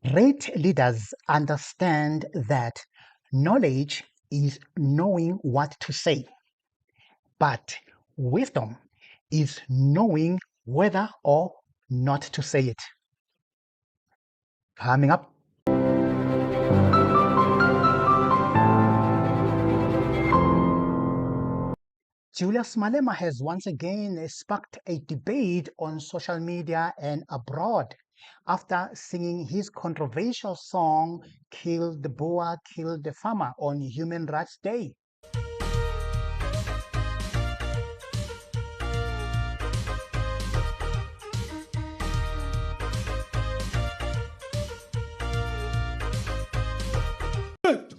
Great leaders understand that knowledge is knowing what to say, but wisdom is knowing whether or not to say it. Coming up. Julius Malema has once again sparked a debate on social media and abroad after singing his controversial song Kill the Boer, Kill the Farmer on Human Rights Day.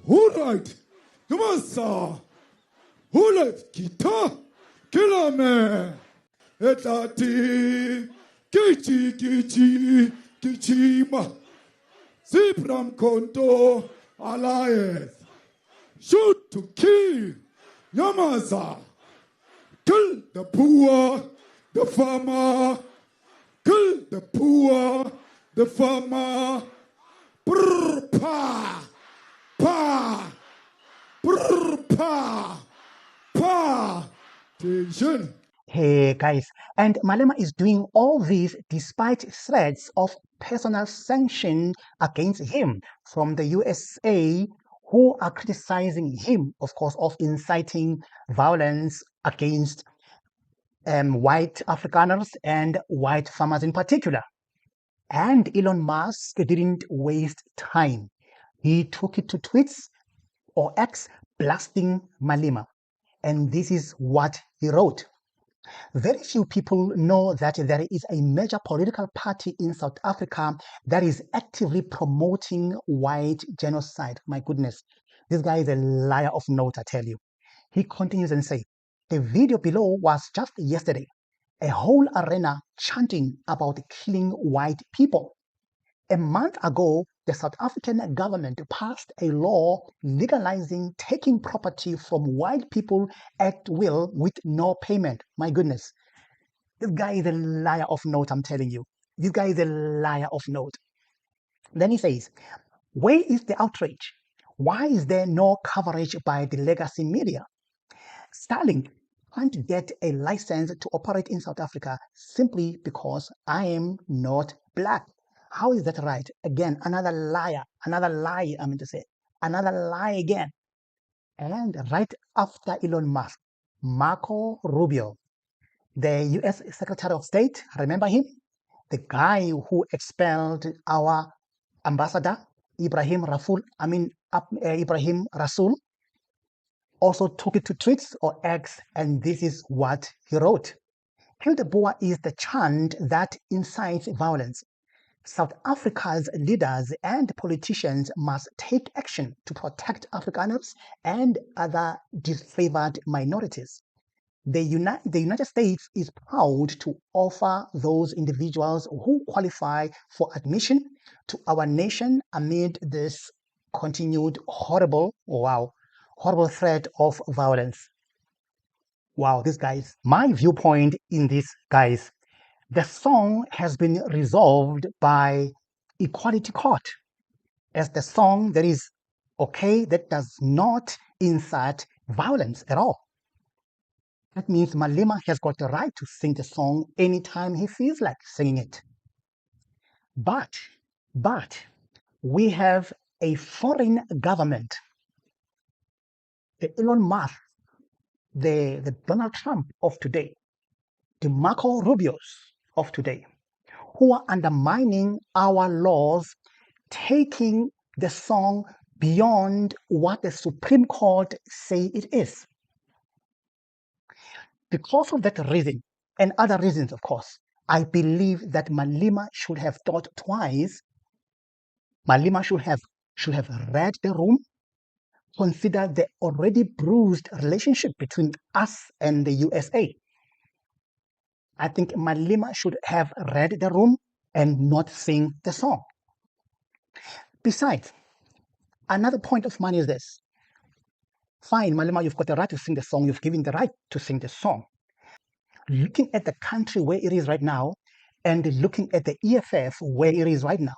Alright, Gamasa, Hulet, Kita, Kilame, Etati, Kichi, Kichima, Sipram Konto, Alliance, shoot to kill, Yamasa, kill the poor, the farmer, kill the poor, the farmer, brr, pa. Pa! Brr, pa! Pa! Tension. Hey guys, and Malema is doing all this despite threats of personal sanction against him from the USA, who are criticizing him, of course, of inciting violence against white Afrikaners and white farmers in particular. And Elon Musk didn't waste time. He took it to tweets or X blasting Malema. And this is what he wrote. Very few people know that there is a major political party in South Africa that is actively promoting white genocide. My goodness, this guy is a liar of note, I tell you. He continues and says, the video below was just yesterday, a whole arena chanting about killing white people. A month ago, the South African government passed a law legalizing taking property from white people at will with no payment. My goodness. This guy is a liar of note, I'm telling you. This guy is a liar of note. Then he says, where is the outrage? Why is there no coverage by the legacy media? Starlink can't get a license to operate in South Africa simply because I am not black. How is that right? Again, another liar, another lie, I mean to say, another lie again. And right after Elon Musk, Marco Rubio, the US Secretary of State, remember him? The guy who expelled our ambassador, Ibrahim Rasul, also took it to tweets or X, and this is what he wrote. Kill the Boer is the chant that incites violence. South Africa's leaders and politicians must take action to protect Afrikaners and other disfavored minorities. The United States is proud to offer those individuals who qualify for admission to our nation amid this continued horrible threat of violence. Wow, these guys. My viewpoint in this, guys, the song has been resolved by Equality Court as the song that is okay, that does not incite violence at all. That means Malema has got the right to sing the song anytime he feels like singing it. But we have a foreign government, the Elon Musk, the Donald Trump of today, the Marco Rubios of today, who are undermining our laws, taking the song beyond what the Supreme Court say it is. Because of that reason, and other reasons, of course, I believe that Malema should have thought twice. Malema should have read the room, consider the already bruised relationship between us and the USA. I think Malema should have read the room and not sing the song. Besides, another point of mine is this. Fine, Malema, you've got the right to sing the song. You've given the right to sing the song. Looking at the country where it is right now and looking at the EFF where it is right now,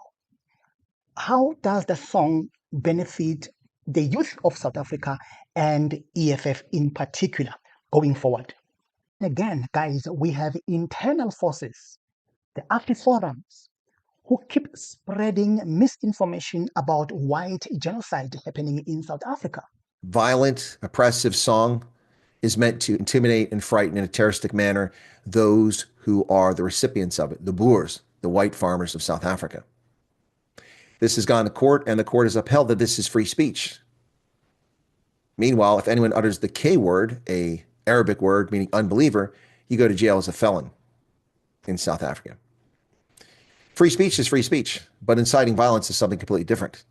how does the song benefit the youth of South Africa and EFF in particular going forward? Again, guys, we have internal forces, the AfriForums, who keep spreading misinformation about white genocide happening in South Africa. Violent, oppressive song is meant to intimidate and frighten in a terroristic manner those who are the recipients of it, the Boers, the white farmers of South Africa. This has gone to court, and the court has upheld that this is free speech. Meanwhile, if anyone utters the K word, a Arabic word meaning unbeliever, you go to jail as a felon in South Africa. Free speech is free speech, but inciting violence is something completely different.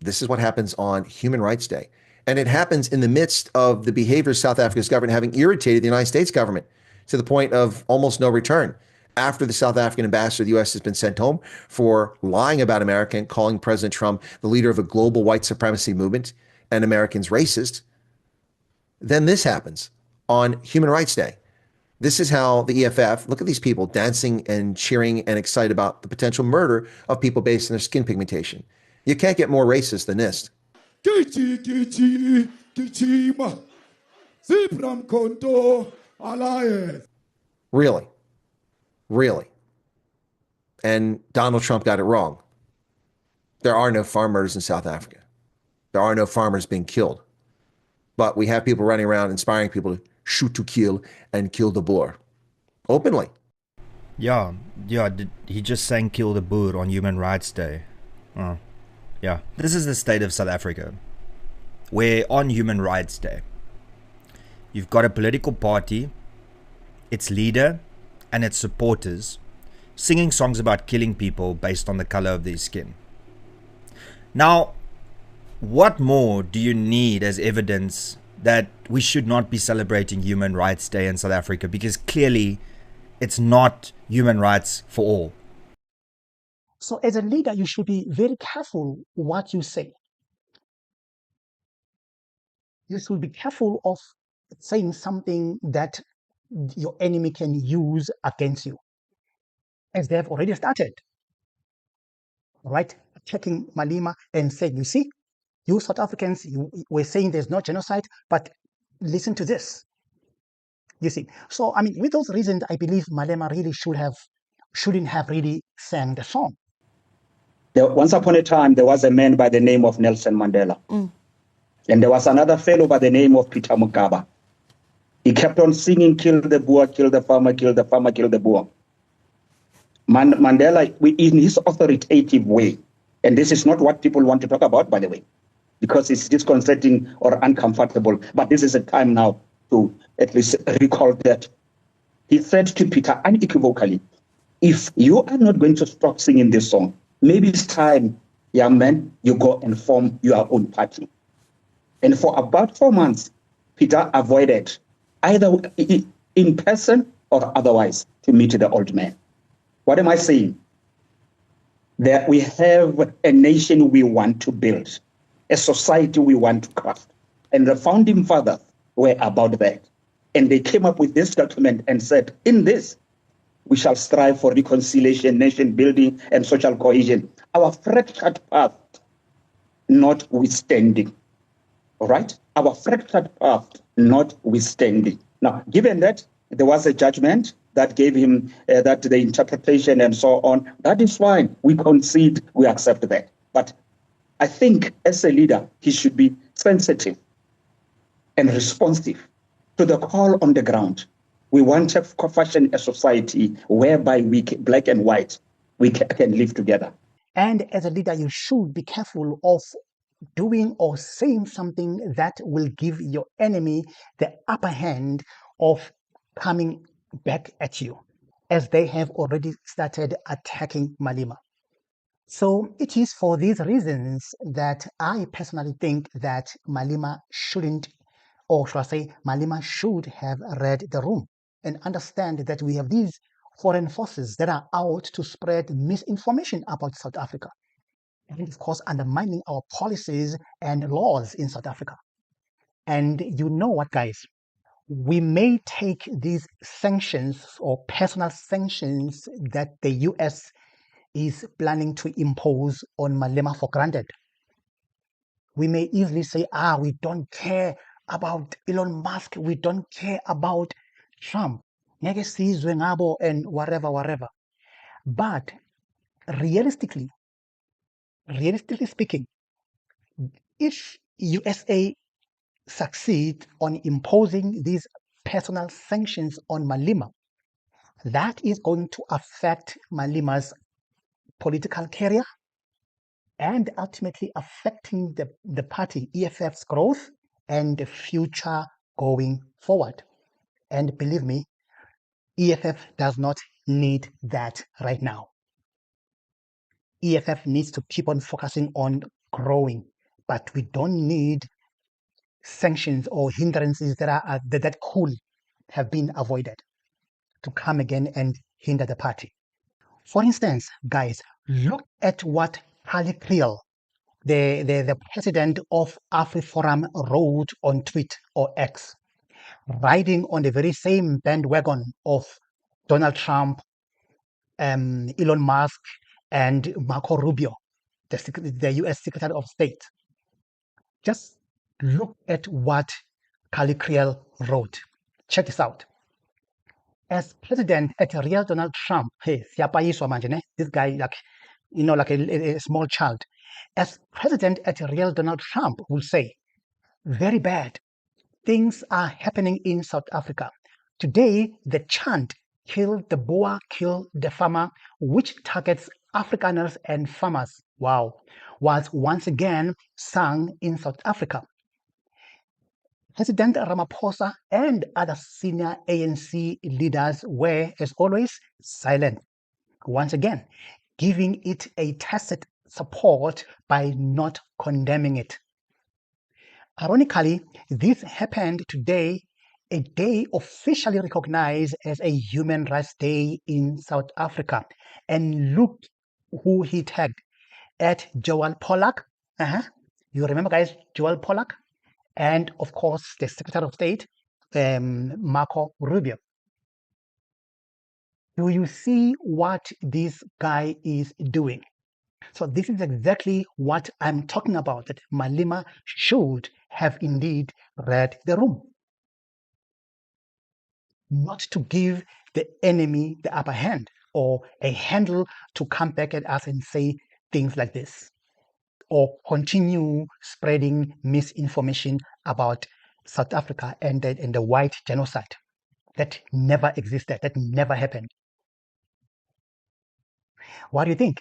This is what happens on Human Rights Day. And it happens in the midst of the behavior of South Africa's government having irritated the United States government to the point of almost no return. After the South African ambassador of the U.S. has been sent home for lying about America and calling President Trump the leader of a global white supremacy movement and Americans racist, then this happens on Human Rights Day. This is how the EFF, look at these people dancing and cheering and excited about the potential murder of people based on their skin pigmentation. You can't get more racist than this. Really? Really? And Donald Trump got it wrong. There are no farmers in South Africa. There are no farmers being killed. But we have people running around inspiring people to shoot to kill and kill the Boer. Openly. Yeah, he just sang kill the Boer on Human Rights Day. Yeah, this is the state of South Africa, where on Human Rights Day, you've got a political party, its leader, and its supporters singing songs about killing people based on the color of their skin. Now, what more do you need as evidence that we should not be celebrating Human Rights Day in South Africa? Because clearly, it's not human rights for all. So as a leader, you should be very careful what you say. You should be careful of saying something that your enemy can use against you, as they have already started, right? Attacking Malema and saying, you see, you South Africans, you were saying there's no genocide, but listen to this. You see, so I mean, with those reasons, I believe Malema really shouldn't have really sang the song. Once upon a time, there was a man by the name of Nelson Mandela. And there was another fellow by the name of Peter Mugaba. He kept on singing, kill the Boer, kill the farmer, kill the farmer, kill the Boer. Mandela, in his authoritative way, and this is not what people want to talk about, by the way, because it's disconcerting or uncomfortable, but this is a time now to at least recall that. He said to Peter unequivocally, if you are not going to stop singing this song, maybe it's time, young man, you go and form your own party. And for about 4 months, Peter avoided either in person or otherwise to meet the old man. What am I saying? That we have a nation we want to build, a society we want to craft. And the founding fathers were about that. And they came up with this document and said, in this, we shall strive for reconciliation, nation building, and social cohesion. Our fractured path notwithstanding. All right? Our fractured path notwithstanding. Now, given that there was a judgment that gave him that the interpretation and so on, that is fine. We concede, we accept that. But I think as a leader, he should be sensitive and responsive to the call on the ground. We want to fashion a society whereby we, black and white, we can live together. And as a leader, you should be careful of doing or saying something that will give your enemy the upper hand of coming back at you, as they have already started attacking Malema. So it is for these reasons that I personally think that Malema shouldn't, or should I say, Malema should have read the room and understand that we have these foreign forces that are out to spread misinformation about South Africa, and of course undermining our policies and laws in South Africa. And you know what, guys? We may take these sanctions or personal sanctions that the US is planning to impose on Malema for granted. We may easily say, we don't care about Elon Musk, we don't care about Trump, and whatever. But realistically speaking, if USA succeed on imposing these personal sanctions on Malema, that is going to affect Malema's political career and ultimately affecting the party EFF's growth and the future going forward. And believe me, EFF does not need that right now. EFF needs to keep on focusing on growing, but we don't need sanctions or hindrances that could have been avoided to come again and hinder the party. For instance, guys, look at what Harley Creel, the president of AfriForum, wrote on Twitter or X, riding on the very same bandwagon of Donald Trump, Elon Musk, and Marco Rubio, the US Secretary of State. Just look at what Harley Creel wrote. Check this out. As president at a real Donald Trump, hey, this guy like a small child. As president at a real Donald Trump will say, very bad things are happening in South Africa. Today, the chant, kill the Boer, kill the farmer, which targets Afrikaners and farmers, was once again sung in South Africa. President Ramaphosa and other senior ANC leaders were, as always, silent. Once again, giving it a tacit support by not condemning it. Ironically, this happened today, a day officially recognized as a Human Rights Day in South Africa. And look who he tagged at Joel Pollak. You remember, guys, Joel Pollak? And of course, the Secretary of State, Marco Rubio. Do you see what this guy is doing? So this is exactly what I'm talking about, that Malema should have indeed read the room. Not to give the enemy the upper hand or a handle to come back at us and say things like this, or continue spreading misinformation about South Africa and the white genocide. That never existed, that never happened. What do you think?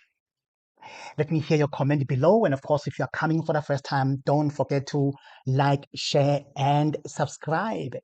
Let me hear your comment below. And of course, if you're coming for the first time, don't forget to like, share, and subscribe.